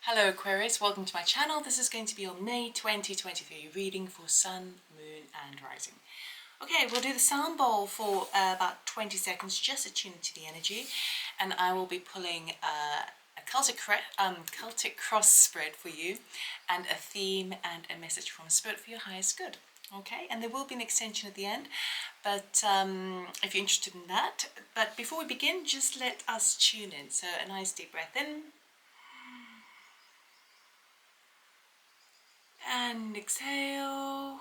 Hello Aquarius, welcome to my channel. This is going to be your May 2023 reading for Sun, Moon and Rising. Okay, we'll do the sound bowl for about 20 seconds just to tune into the energy, and I will be pulling a Celtic cross spread for you, and a theme and a message from Spirit for your highest good. Okay, and there will be an extension at the end, but if you're interested in that. But before we begin, just let us tune in. So a nice deep breath in. And exhale.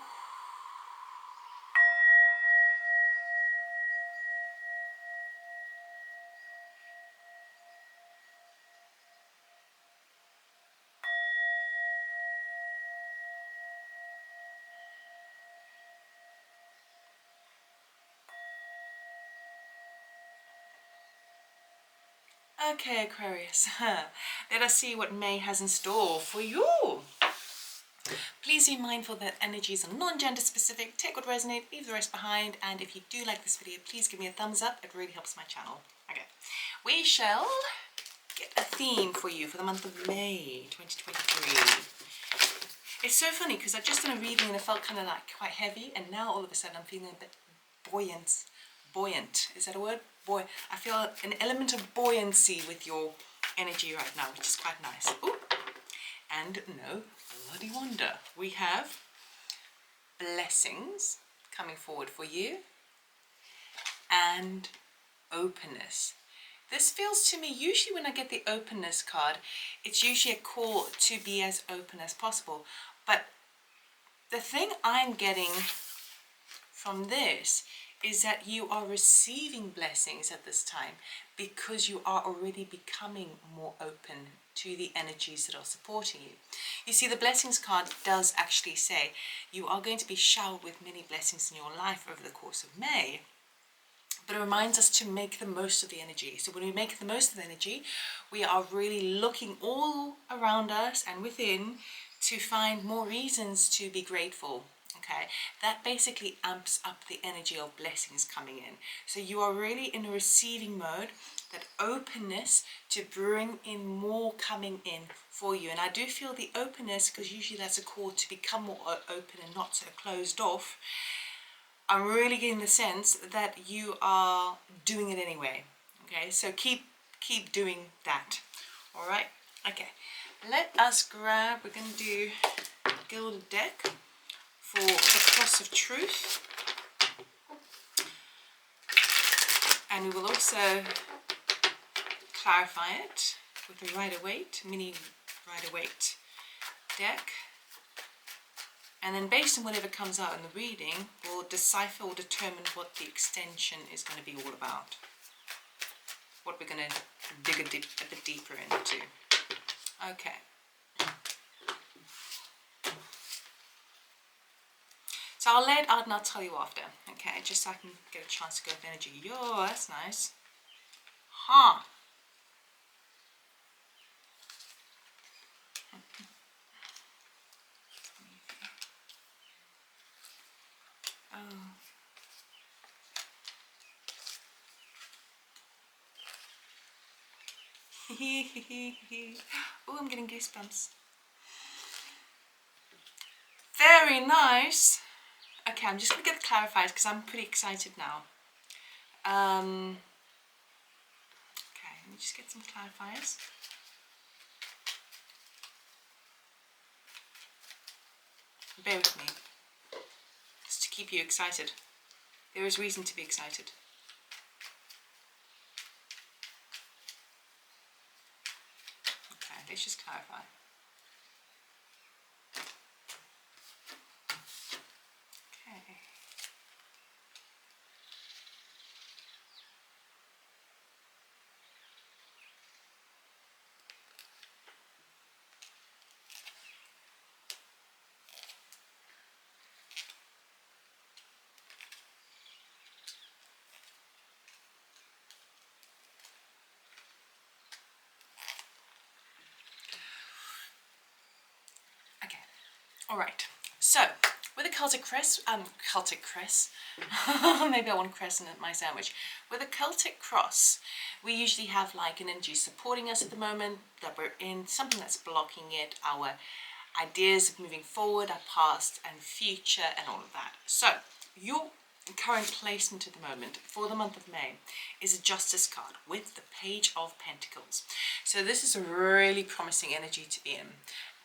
Okay, Aquarius, let us see what May has in store for you. Please be mindful that energies are non-gender specific. Take what resonates, leave the rest behind. And if you do like this video, please give me a thumbs up. It really helps my channel. Okay, we shall get a theme for you for the month of May 2023. It's so funny because I just done a reading and it felt kind of like quite heavy, and now all of a sudden I'm feeling a bit buoyant. Buoyant, is that a word? I feel an element of buoyancy with your energy right now, which is quite nice. Ooh. And no bloody wonder, we have blessings coming forward for you and openness. This feels to me, usually when I get the openness card, it's usually a call to be as open as possible. But the thing I'm getting from this is that you are receiving blessings at this time because you are already becoming more open to the energies that are supporting you. You see, the blessings card does actually say you are going to be showered with many blessings in your life over the course of May. But it reminds us to make the most of the energy. So when we make the most of the energy, we are really looking all around us and within to find more reasons to be grateful. Okay, that basically amps up the energy of blessings coming in. So you are really in a receiving mode, that openness to bring in more coming in for you. And I do feel the openness, because usually that's a call to become more open and not so closed off. I'm really getting the sense that you are doing it anyway. Okay, so keep doing that. All right, okay, let us grab, we're going to do a gilded deck for the Cross of Truth, and we will also clarify it with the Rider-Waite, mini Rider-Waite deck, and then based on whatever comes out in the reading, we'll decipher or determine what the extension is going to be all about, what we're going to dig a bit deeper into. Okay. So I'll lay it out and I'll tell you after, okay, just so I can get a chance to go with energy. Yo, that's nice. Huh. Oh. Oh, I'm getting goosebumps. Very nice. Okay, I'm just going to get it clarified because I'm pretty excited now. Okay, let me just get some clarifiers. Bear with me. Just to keep you excited. There is reason to be excited. Okay, let's just clarify. Okay. Okay, all right, so With a Celtic crest, maybe I want crescent in my sandwich. With a Celtic cross, we usually have like an energy supporting us at the moment that we're in, something that's blocking it, our ideas of moving forward, our past and future and all of that. So your current placement at the moment for the month of May is a Justice card with the Page of Pentacles. So this is a really promising energy to be in.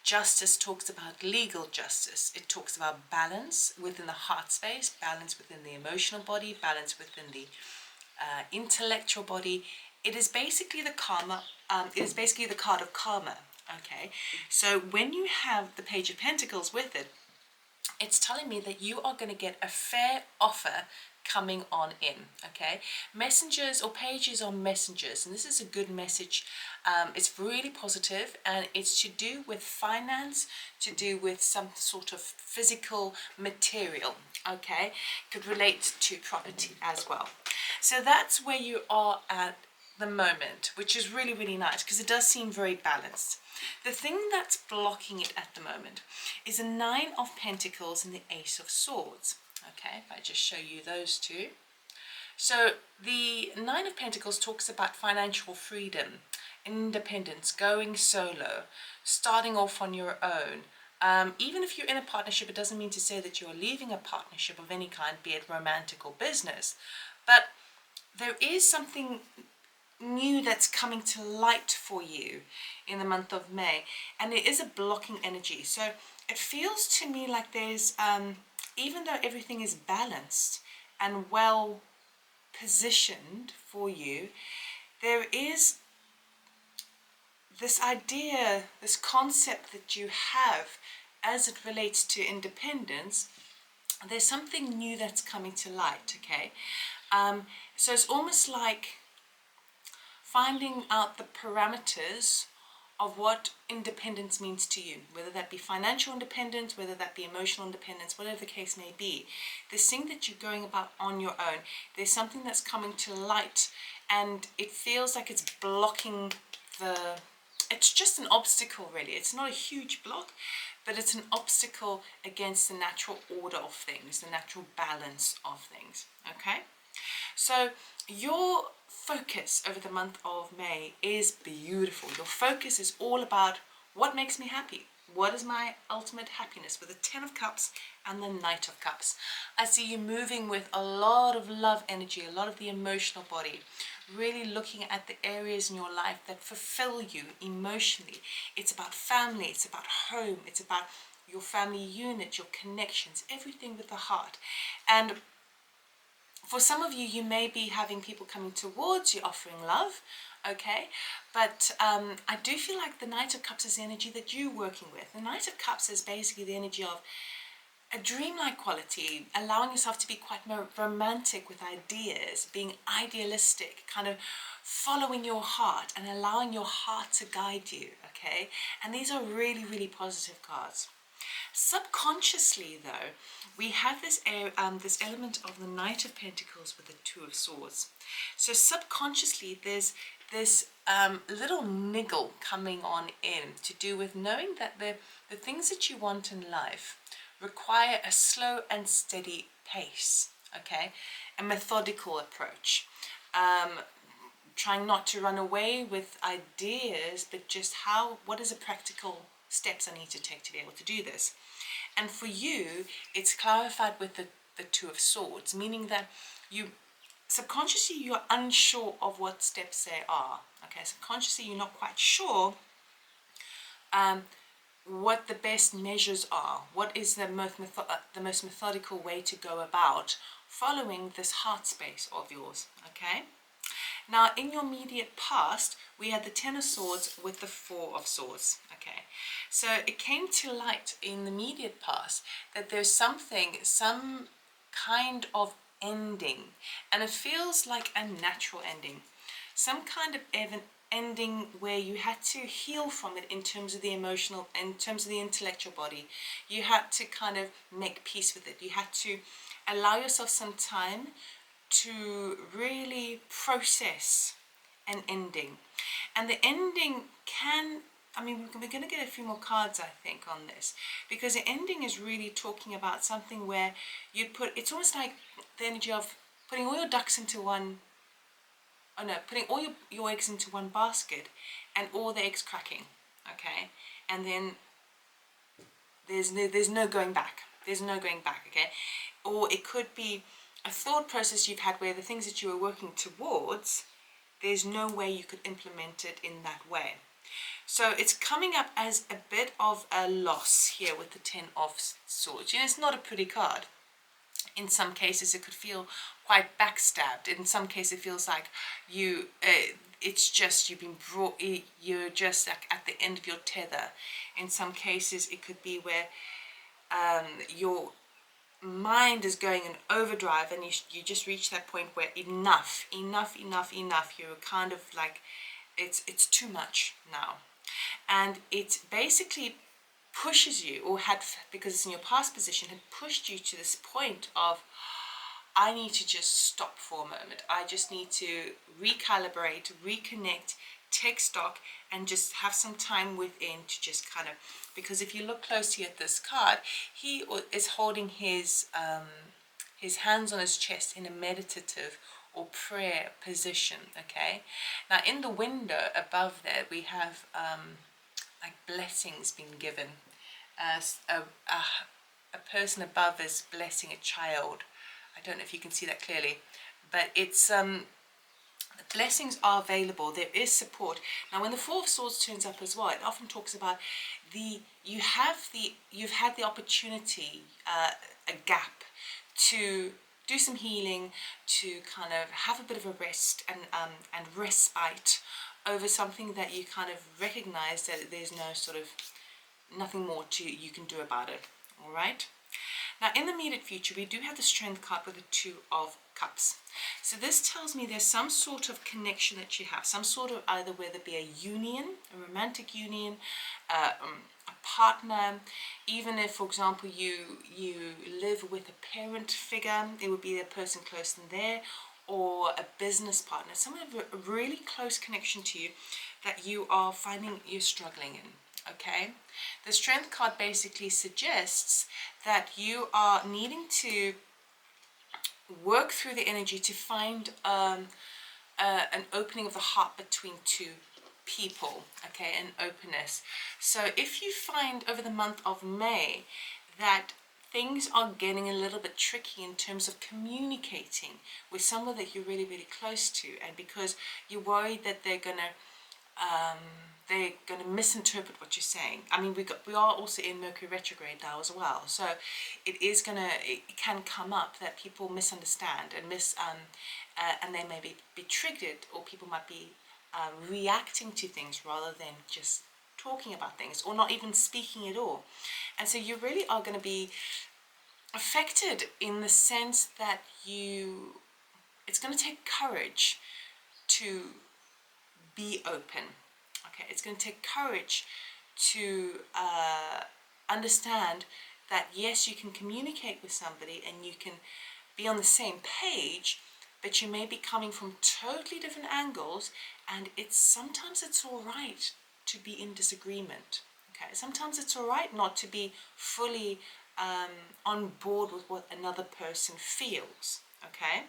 Justice talks about legal justice. It talks about balance within the heart space, balance within the emotional body, balance within the intellectual body. It is basically the karma. It is basically the card of karma. Okay, so when you have the Page of Pentacles with it, it's telling me that you are going to get a fair offer coming on in. Okay, messengers or pages are messengers, and this is a good message. It's really positive, and it's to do with finance, to do with some sort of physical material. Okay, could relate to property as well. So that's where you are at the moment, which is really, really nice because it does seem very balanced. The thing that's blocking it at the moment is a Nine of Pentacles and the Ace of Swords. Okay, if I just show you those two. So the Nine of Pentacles talks about financial freedom, independence, going solo, starting off on your own. Even if you're in a partnership, it doesn't mean to say that you're leaving a partnership of any kind, be it romantic or business. But there is something new that's coming to light for you in the month of May, and it is a blocking energy. So it feels to me like there's even though everything is balanced and well positioned for you, there is this idea, this concept that you have as it relates to independence. There's something new that's coming to light. Okay, so it's almost like finding out the parameters of what independence means to you, whether that be financial independence, whether that be emotional independence, whatever the case may be. This thing that you're going about on your own, there's something that's coming to light, and it feels like it's blocking it's just an obstacle really. It's not a huge block, but it's an obstacle against the natural order of things, the natural balance of things. Okay, so your focus over the month of May is beautiful. Your focus is all about what makes me happy. What is my ultimate happiness, with the Ten of Cups and the Knight of Cups. I see you moving with a lot of love energy, a lot of the emotional body, really looking at the areas in your life that fulfill you emotionally. It's about family, it's about home, it's about your family unit, your connections, everything with the heart. And for some of you, you may be having people coming towards you offering love, okay? But I do feel like the Knight of Cups is the energy that you're working with. The Knight of Cups is basically the energy of a dreamlike quality, allowing yourself to be quite more romantic with ideas, being idealistic, kind of following your heart and allowing your heart to guide you, okay? And these are really, really positive cards. Subconsciously though, we have this element of the Knight of Pentacles with the Two of Swords. So subconsciously there's this little niggle coming on in to do with knowing that the things that you want in life require a slow and steady pace, okay? A methodical approach. Trying not to run away with ideas, but just what is the practical steps I need to take to be able to do this. And for you, it's clarified with the Two of Swords, meaning that subconsciously you're unsure of what steps they are. Okay, subconsciously you're not quite sure what the best measures are, what is the most methodical way to go about following this heart space of yours, okay? Now, in your immediate past, we had the Ten of Swords with the Four of Swords, okay? So it came to light in the immediate past that there's some kind of ending, and it feels like a natural ending, some kind of ending where you had to heal from it in terms of the emotional, in terms of the intellectual body. You had to kind of make peace with it. You had to allow yourself some time to really process an ending. And the ending I mean, we're going to get a few more cards, I think, on this, because the ending is really talking about something where you put, it's almost like the energy of putting all your ducks into one, oh no, putting all your eggs into one basket and all the eggs cracking, okay? And then there's no going back. There's no going back, okay? Or it could be a thought process you've had where the things that you were working towards, there's no way you could implement it in that way. So it's coming up as a bit of a loss here with the Ten of Swords. You know, it's not a pretty card. In some cases it could feel quite backstabbed. In some cases it feels like you it's just you've been brought, you're just like at the end of your tether. In some cases it could be where your mind is going in overdrive and you just reach that point where enough, you're kind of like it's too much now. And it basically pushes you, or had, because it's in your past position, had pushed you to this point of, I need to just stop for a moment. I just need to recalibrate, reconnect, take stock, and just have some time within to just kind of, because if you look closely at this card, he is holding his hands on his chest in a meditative or prayer position, okay? Now in the window above there, we have like blessings being given. A person above is blessing a child. I don't know if you can see that clearly, but it's blessings are available. There is support. Now when the Four of Swords turns up as well, it often talks about you've had the opportunity, a gap, to do some healing, to kind of have a bit of a rest and respite over something that you kind of recognize that there's no sort of nothing more you can do about it. All right. Now in the immediate future, we do have the Strength card with the Two of Cups. So this tells me there's some sort of connection that you have, some sort of, either whether it be a union, a romantic union, a partner, even if, for example, you live with a parent figure, it would be a person close in there, or a business partner, someone of a really close connection to you that you are finding you're struggling in. Okay, the Strength card basically suggests that you are needing to work through the energy to find an opening of the heart between two people, okay, an openness. So if you find over the month of May that things are getting a little bit tricky in terms of communicating with someone that you're really, really close to, and because you're worried that they're gonna misinterpret what you're saying. I mean, we are also in Mercury retrograde now as well, so it can come up that people misunderstand and and they may be triggered, or people might be reacting to things rather than just talking about things, or not even speaking at all. And so you really are going to be affected in the sense that it's going to take courage to be open. Okay, it's going to take courage to understand that yes, you can communicate with somebody and you can be on the same page, but you may be coming from totally different angles, and sometimes it's all right to be in disagreement. Okay, sometimes it's all right not to be fully on board with what another person feels. Okay,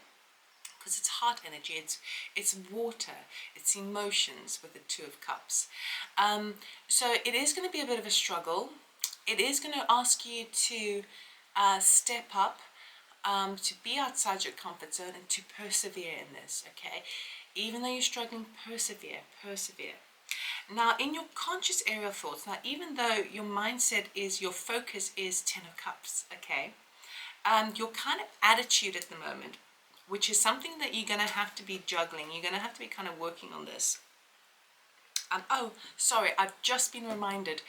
because it's heart energy, it's water, it's emotions with the Two of Cups. So it is going to be a bit of a struggle. It is going to ask you to step up, to be outside your comfort zone, and to persevere in this. Okay, even though you're struggling, persevere. Now in your conscious area of thoughts, now even though your mindset is, your focus is Ten of Cups, okay, your kind of attitude at the moment, which is something that you're going to have to be juggling, you're going to have to be kind of working on this. Oh, sorry, I've just been reminded.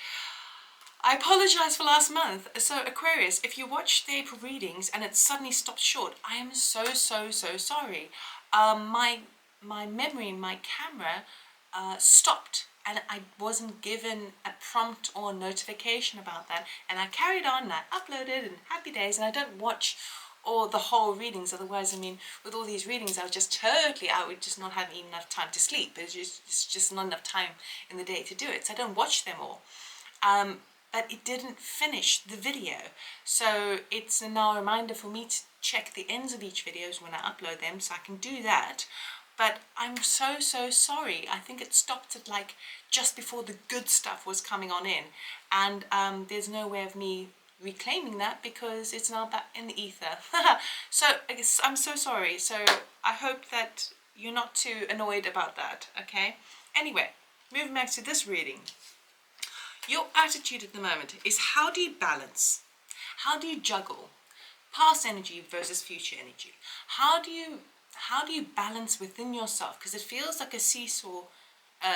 I apologize for last month. So Aquarius, if you watch the April readings and it suddenly stopped short, I am so sorry. My memory, my camera stopped, and I wasn't given a prompt or notification about that, and I carried on and I uploaded and happy days, and I don't watch or the whole readings. Otherwise, I mean, with all these readings, I would just not have enough time to sleep. It's just not enough time in the day to do it. So I don't watch them all. But it didn't finish the video. So it's now a reminder for me to check the ends of each videos when I upload them, so I can do that. But I'm so sorry. I think it stopped at like just before the good stuff was coming on in. And there's no way of me reclaiming that because it's now back in the ether. So I guess I'm so sorry. So I hope that you're not too annoyed about that, okay? Anyway, moving back to this reading. Your attitude at the moment is, how do you balance? How do you juggle past energy versus future energy? How do you balance within yourself? Because it feels like a seesaw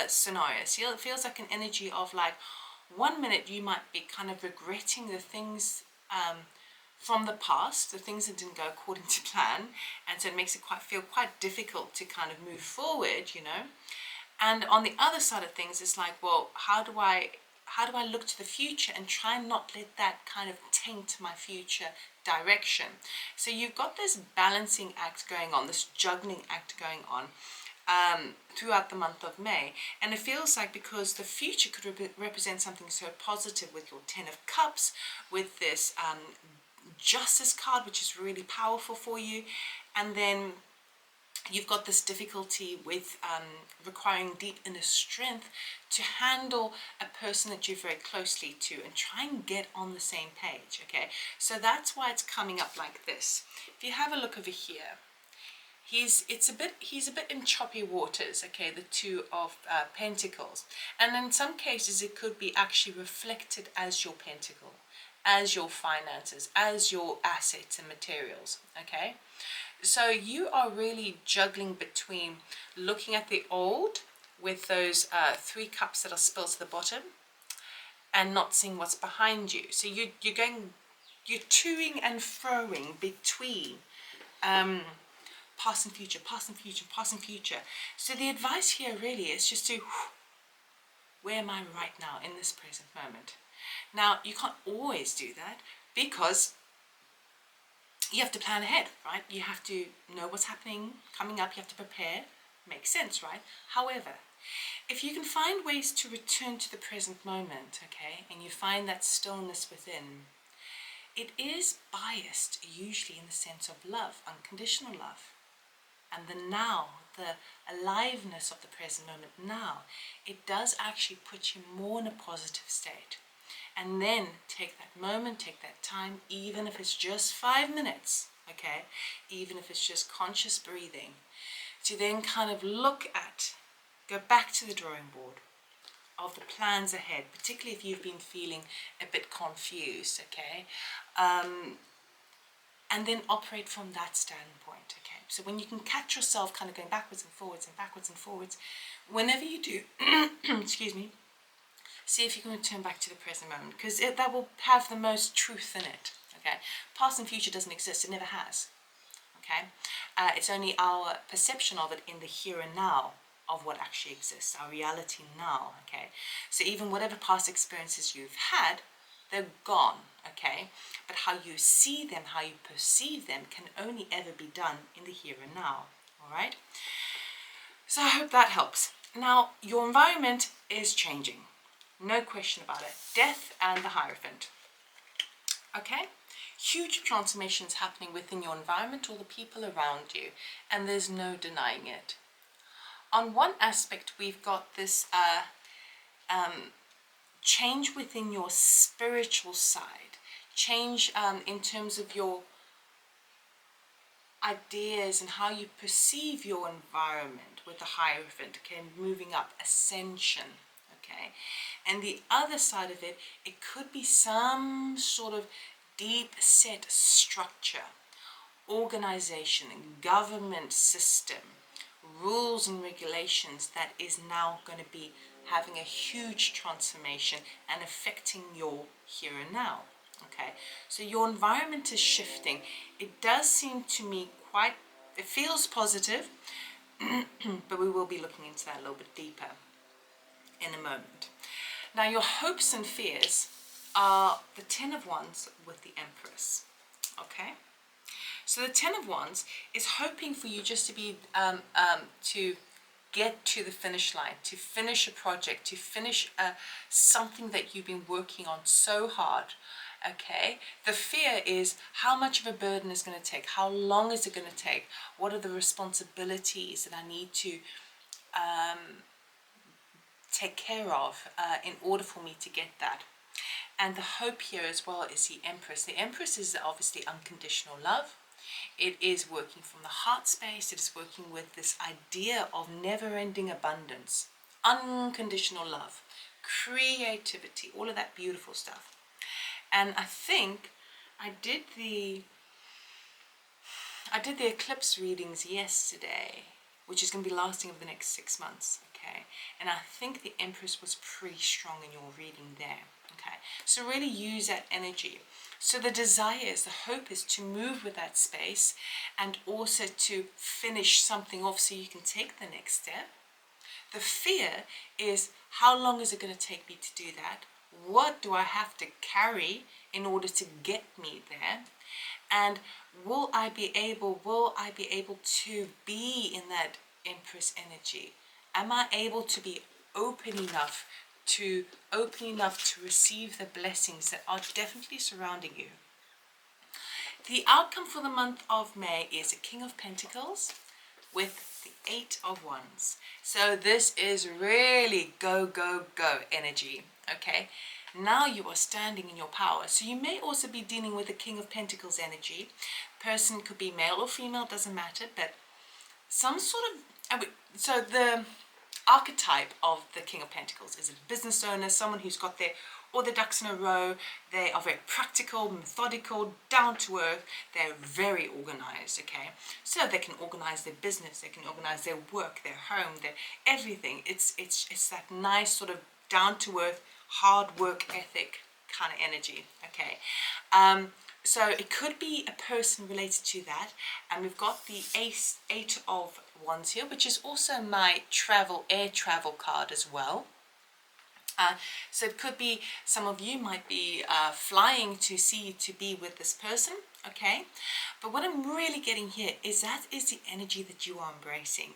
scenario. So it feels like an energy of like, 1 minute you might be kind of regretting the things from the past, the things that didn't go according to plan, and so it makes it feel quite difficult to kind of move forward, you know. And on the other side of things, it's like, well, how do I look to the future and try and not let that kind of taint my future direction? So you've got this balancing act going on, this juggling act going on throughout the month of May. And it feels like, because the future could represent something so positive with your 10 of Cups, with this Justice card, which is really powerful for you. And then you've got this difficulty with requiring deep inner strength to handle a person that you're very closely to and try and get on the same page, okay? So that's why it's coming up like this. If you have a look over here, he's a bit in choppy waters, okay, the Two of Pentacles. And in some cases, it could be actually reflected as your pentacle, as your finances, as your assets and materials, okay? So you are really juggling between looking at the old with those 3 cups that are spilled to the bottom and not seeing what's behind you. So you're toing and froing between past and future, past and future, past and future. So the advice here really is just to, where am I right now in this present moment? Now, you can't always do that because you have to plan ahead, right? You have to know what's happening, coming up, you have to prepare. Makes sense, right? However, if you can find ways to return to the present moment, okay, and you find that stillness within, it is biased usually in the sense of love, unconditional love. And the now, the aliveness of the present moment now, it does actually put you more in a positive state. And then take that moment, take that time, even if it's just 5 minutes, okay? Even if it's just conscious breathing, to then kind of go back to the drawing board of the plans ahead, particularly if you've been feeling a bit confused, okay? And then operate from that standpoint, okay? So when you can catch yourself kind of going backwards and forwards and backwards and forwards, whenever you do, excuse me, see if you can return back to the present moment, because that will have the most truth in it, okay? Past and future doesn't exist, it never has, okay? It's only our perception of it in the here and now of what actually exists, our reality now, okay? So even whatever past experiences you've had, they're gone, okay? But how you see them, how you perceive them, can only ever be done in the here and now, all right? So I hope that helps. Now, your environment is changing. No question about it. Death and the Hierophant. Okay? Huge transformations happening within your environment or the people around you, and there's no denying it. On one aspect, we've got this change within your spiritual side, change in terms of your ideas and how you perceive your environment with the Hierophant, okay, moving up, ascension. Okay, and the other side of it, it could be some sort of deep set structure, organization, government system, rules and regulations that is now going to be having a huge transformation and affecting your here and now. Okay, so your environment is shifting. It does seem to me it feels positive, but we will be looking into that a little bit deeper in a moment. Now, your hopes and fears are the 10 of Wands with the Empress, okay? So the Ten of Wands is hoping for you just to be to get to the finish line, to finish a project, to finish something that you've been working on so hard. Okay, the fear is how much of a burden is going to take, how long is it going to take, what are the responsibilities that I need to take care of in order for me to get that. And the hope here as well is the Empress. The Empress is obviously unconditional love. It is working from the heart space. It is working with this idea of never-ending abundance, unconditional love, creativity, all of that beautiful stuff. And I think I did the eclipse readings yesterday, which is going to be lasting over the next 6 months. Okay, and I think the Empress was pretty strong in your reading there. Okay, so really use that energy. So the desire is, the hope is to move with that space and also to finish something off so you can take the next step. The fear is, how long is it going to take me to do that? What do I have to carry in order to get me there? And will I be able to be in that Empress energy? Am I able to be open enough to receive the blessings that are definitely surrounding you? The outcome for the month of May is a King of Pentacles with the Eight of Wands. So this is really go, go, go energy. Okay, now you are standing in your power. So you may also be dealing with the King of Pentacles energy. Person could be male or female, doesn't matter, but some sort of, so the archetype of the King of Pentacles is a business owner, someone who's got all their ducks in a row. They are very practical, methodical, down to earth. They're very organized. Okay, so they can organize their business, they can organize their work, their home, their everything. It's that nice sort of down to earth, hard work ethic kind of energy. Okay, so it could be a person related to that. And we've got the Eight of Wands here, which is also my air travel card as well. So it could be some of you might be flying to be with this person. Okay, but what I'm really getting here is that is the energy that you are embracing.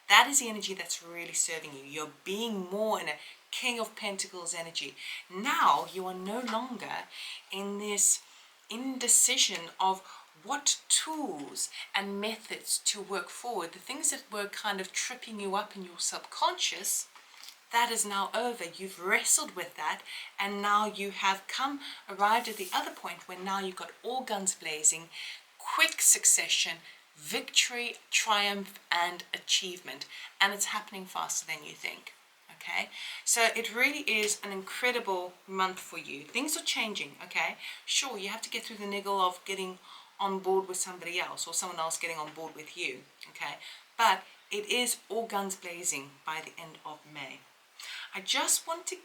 That is the energy that's really serving you. You're being more in a King of Pentacles energy. Now you are no longer in this indecision of what tools and methods to work forward. The things that were kind of tripping you up in your subconscious, that is now over. You've wrestled with that, and now you have arrived at the other point where now you've got all guns blazing, quick succession, victory, triumph, and achievement. And it's happening faster than you think. Okay, so it really is an incredible month for you. Things are changing. Okay, sure, you have to get through the niggle of getting on board with somebody else or someone else getting on board with you. Okay, but it is all guns blazing by the end of May. I just want to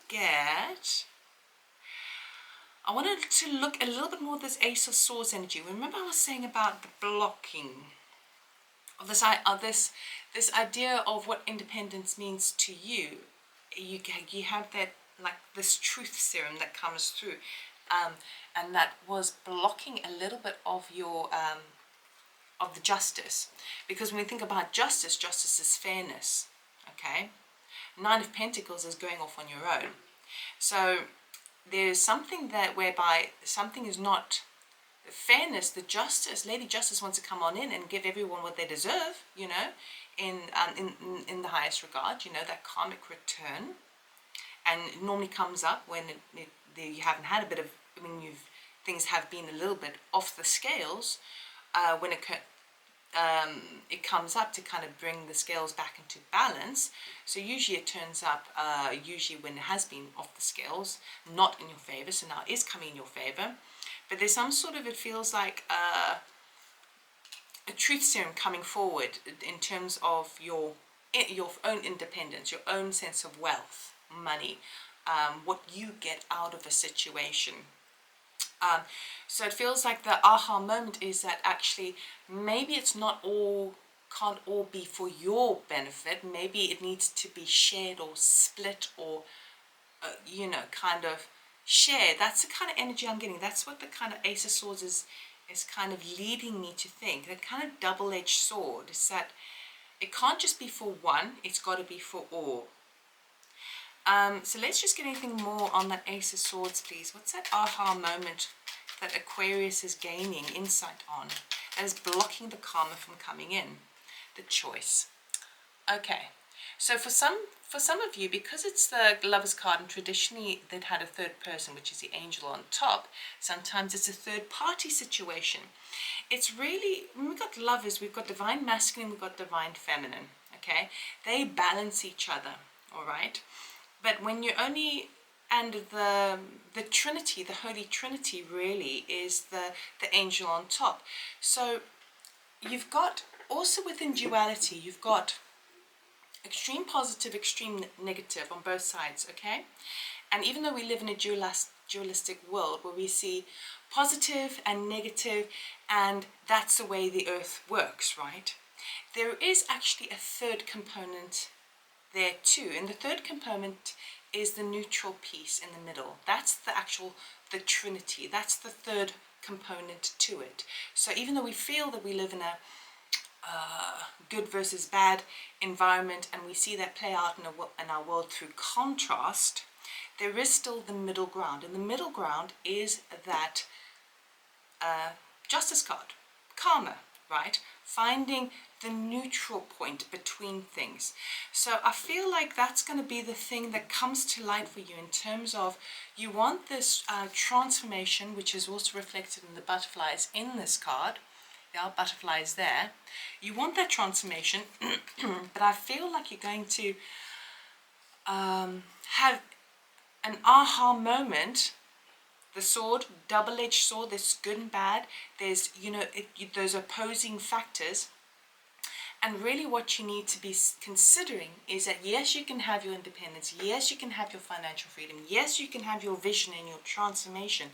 I wanted to look a little bit more at this Ace of Swords energy. Remember I was saying about the blocking of this idea of what independence means to you. You have that, like this truth serum that comes through, and that was blocking a little bit of your of the justice, because when we think about justice is fairness. Okay, Nine of Pentacles is going off on your own. So there's something that whereby something is not the fairness, the justice. Lady Justice wants to come on in and give everyone what they deserve, you know, in the highest regard, you know, that karmic return. And it normally comes up when you haven't had a bit of, when things have been a little bit off the scales, when it comes up to kind of bring the scales back into balance. So usually it turns up usually when it has been off the scales, not in your favor. So now it is coming in your favor, but there's some sort of, it feels like a truth serum coming forward in terms of your own independence, your own sense of wealth, money, what you get out of a situation. So it feels like the aha moment is that actually maybe it's not all, can't all be for your benefit. Maybe it needs to be shared or split or, you know, kind of shared. That's the kind of energy I'm getting. That's what the kind of Ace of Swords is kind of leading me to think, that kind of double-edged sword, is that it can't just be for one, it's got to be for all. So let's just get anything more on that Ace of Swords, please. What's that aha moment that Aquarius is gaining insight on, that is blocking the karma from coming in? The choice. Okay, so for some of you, because it's the Lover's card, and traditionally they'd had a third person, which is the angel on top, sometimes it's a third party situation. It's really, when we've got lovers, we've got divine masculine, we've got divine feminine, okay? They balance each other, all right? But when you're only, and the Trinity, the Holy Trinity really is the angel on top. So you've got, also within duality, you've got extreme positive, extreme negative on both sides, okay? And even though we live in a dualistic world where we see positive and negative, and that's the way the earth works, right? There is actually a third component there too, and the third component is the neutral piece in the middle. That's the Trinity. That's the third component to it. So even though we feel that we live in a good versus bad environment, and we see that play out in our world through contrast, there is still the middle ground, and the middle ground is that Justice card, karma, right? Finding the neutral point between things. So I feel like that's going to be the thing that comes to light for you, in terms of you want this transformation, which is also reflected in the butterflies in this card. There are butterflies there. You want that transformation, but I feel like you're going to have an aha moment. The sword, double-edged sword, there's good and bad. There's, those opposing factors. And really what you need to be considering is that, yes, you can have your independence. Yes, you can have your financial freedom. Yes, you can have your vision and your transformation.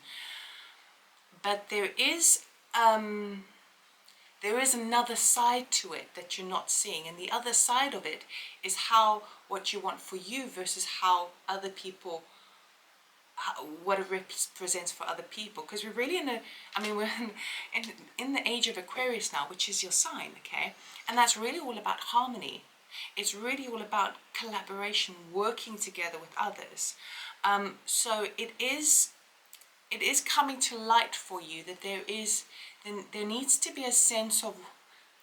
But there is another side to it that you're not seeing. And the other side of it is what you want for you versus how other people, what it represents for other people. Because we're really we're in the age of Aquarius now, which is your sign, okay? And that's really all about harmony. It's really all about collaboration, working together with others. So it is coming to light for you that there needs to be a sense of,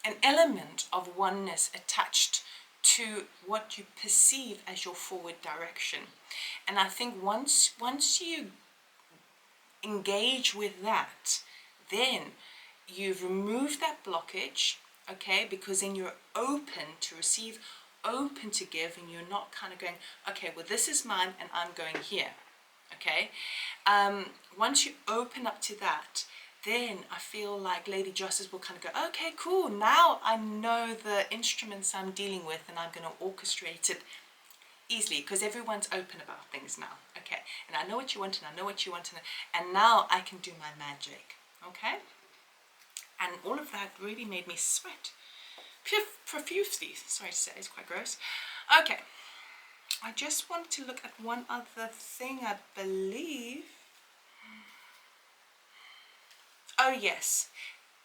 an element of oneness attached to what you perceive as your forward direction. And I think once you engage with that, then you've removed that blockage, okay? Because then you're open to receive, open to give, and you're not kind of going, okay, well, this is mine and I'm going here, okay? Once you open up to that, then I feel like Lady Justice will kind of go, okay, cool, now I know the instruments I'm dealing with, and I'm going to orchestrate it easily, because everyone's open about things now, okay? And I know what you want, and I know what you want, and now I can do my magic, okay? And all of that really made me sweat profusely. Sorry to say, it's quite gross. Okay, I just want to look at one other thing, I believe. Oh yes,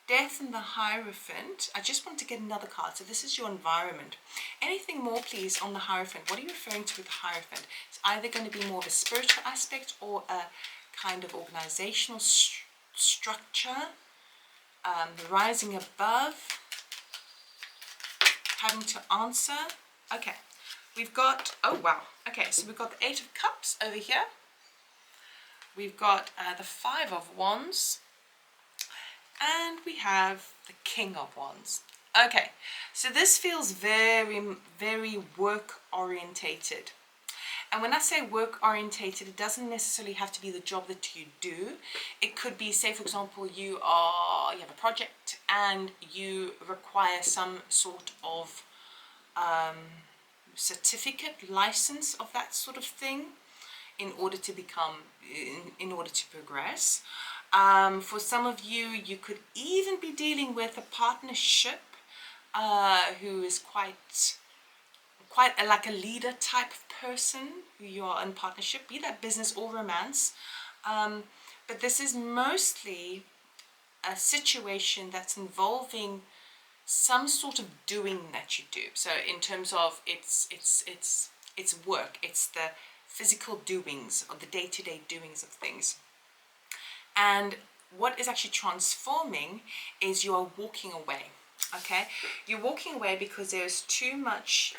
Death and the Hierophant. I just want to get another card. So this is your environment. Anything more, please, on the Hierophant? What are you referring to with the Hierophant? It's either going to be more of a spiritual aspect or a kind of organizational structure. The rising above. Having to answer. Okay, we've got, oh wow. Okay, so we've got the Eight of Cups over here. We've got the Five of Wands. And we have the King of Wands. Okay, so this feels very, very work orientated. And when I say work orientated, it doesn't necessarily have to be the job that you do. It could be, say for example, you have a project and you require some sort of certificate, license of that sort of thing in order to progress. For some of you, you could even be dealing with a partnership who is quite like a leader type of person who you are in partnership, be that business or romance. But this is mostly a situation that's involving some sort of doing that you do. So in terms of it's work, it's the physical doings or the day-to-day doings of things. And what is actually transforming is you are walking away. Okay, you're walking away because there's too much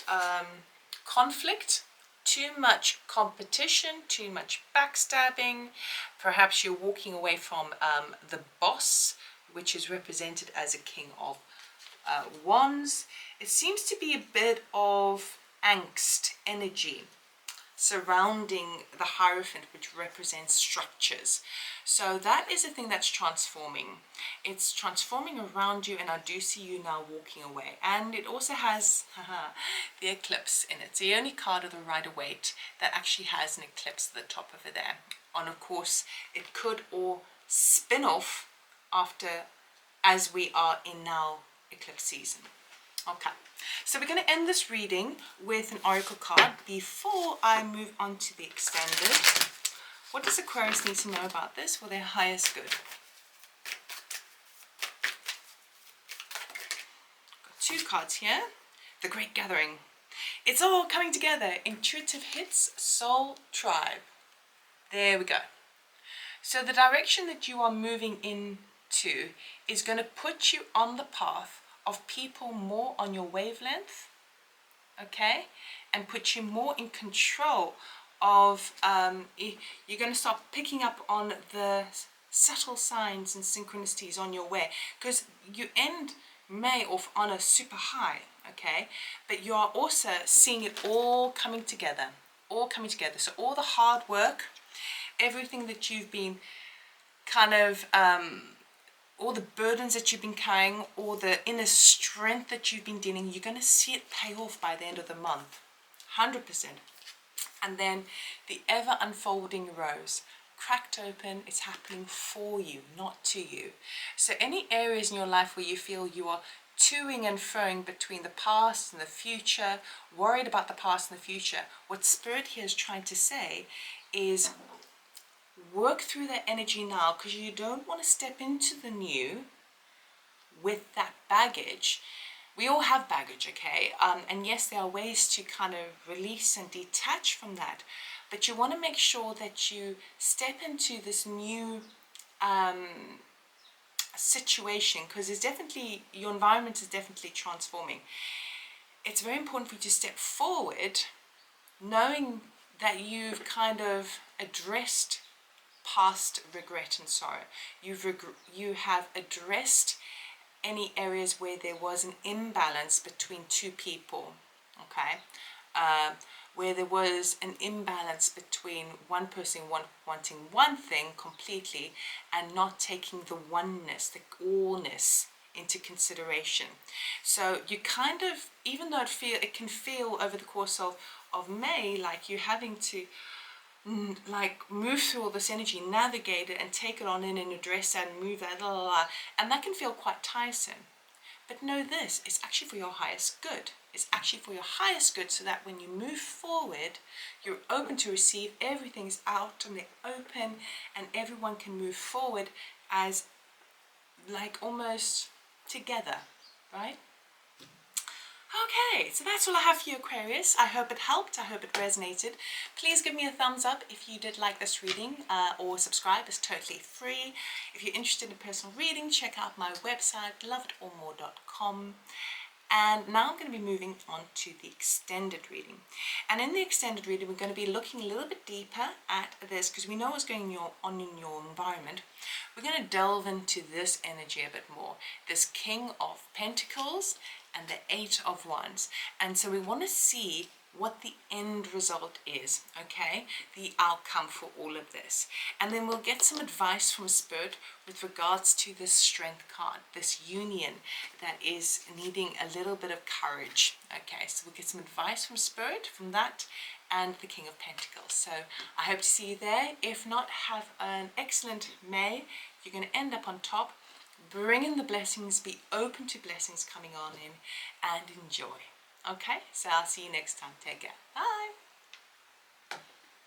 conflict, too much competition, too much backstabbing. Perhaps you're walking away from the boss, which is represented as a King of Wands. It seems to be a bit of angst energy surrounding the Hierophant, which represents structures. So that is a thing that's transforming. It's transforming around you, and I do see you now walking away. And it also has the eclipse in it. It's the only card of the Rider-Waite that actually has an eclipse at the top of it there. And of course, it could all spin off after, as we are in now eclipse season. Okay, so we're going to end this reading with an oracle card before I move on to the extended. What does Aquarius need to know about this for their highest good? Got two cards here. The Great Gathering. It's all coming together. Intuitive hits, soul, tribe. There we go. So the direction that you are moving into is going to put you on the path of people more on your wavelength, okay, and put you more in control of, you're going to start picking up on the subtle signs and synchronicities on your way, because you end May off on a super high, okay, but you are also seeing it all coming together, so all the hard work, everything that you've been kind of all the burdens that you've been carrying, all the inner strength that you've been dealing, you're going to see it pay off by the end of the month, 100%. And then the ever unfolding rose, cracked open, it's happening for you, not to you. So any areas in your life where you feel you are toing and froing between the past and the future, worried about the past and the future, what Spirit here is trying to say is work through that energy now, because you don't want to step into the new with that baggage. We all have baggage, okay? And yes, there are ways to kind of release and detach from that, but you want to make sure that you step into this new situation, because it's definitely, your environment is definitely transforming. It's very important for you to step forward knowing that you've kind of addressed past regret and sorrow. You have addressed any areas where there was an imbalance between two people, okay, where there was an imbalance between one person wanting one thing completely and not taking the oneness, the allness into consideration. So you kind of, even though it can feel over the course of May like you're having to like move through all this energy, navigate it and take it on in and address that and move that, and that can feel quite tiresome. But know this, it's actually for your highest good. It's actually for your highest good, so that when you move forward, you're open to receive, everything's out and they're open, and everyone can move forward as like almost together, right? Okay, so that's all I have for you, Aquarius. I hope it helped. I hope it resonated. Please give me a thumbs up if you did like this reading, or subscribe. It's totally free. If you're interested in personal reading, check out my website, loveitallmore.com. And now I'm going to be moving on to the extended reading. And in the extended reading, we're going to be looking a little bit deeper at this, because we know what's going on in your environment. We're going to delve into this energy a bit more. This King of Pentacles and the Eight of Wands. And so we want to see what the end result is, okay? The outcome for all of this. And then we'll get some advice from Spirit with regards to this Strength card, this union that is needing a little bit of courage, okay? So we'll get some advice from Spirit from that and the King of Pentacles. So I hope to see you there. If not, have an excellent May. You're going to end up on top. Bring in the blessings, be open to blessings coming on in, and enjoy. Okay, so I'll see you next time. Take care. Bye.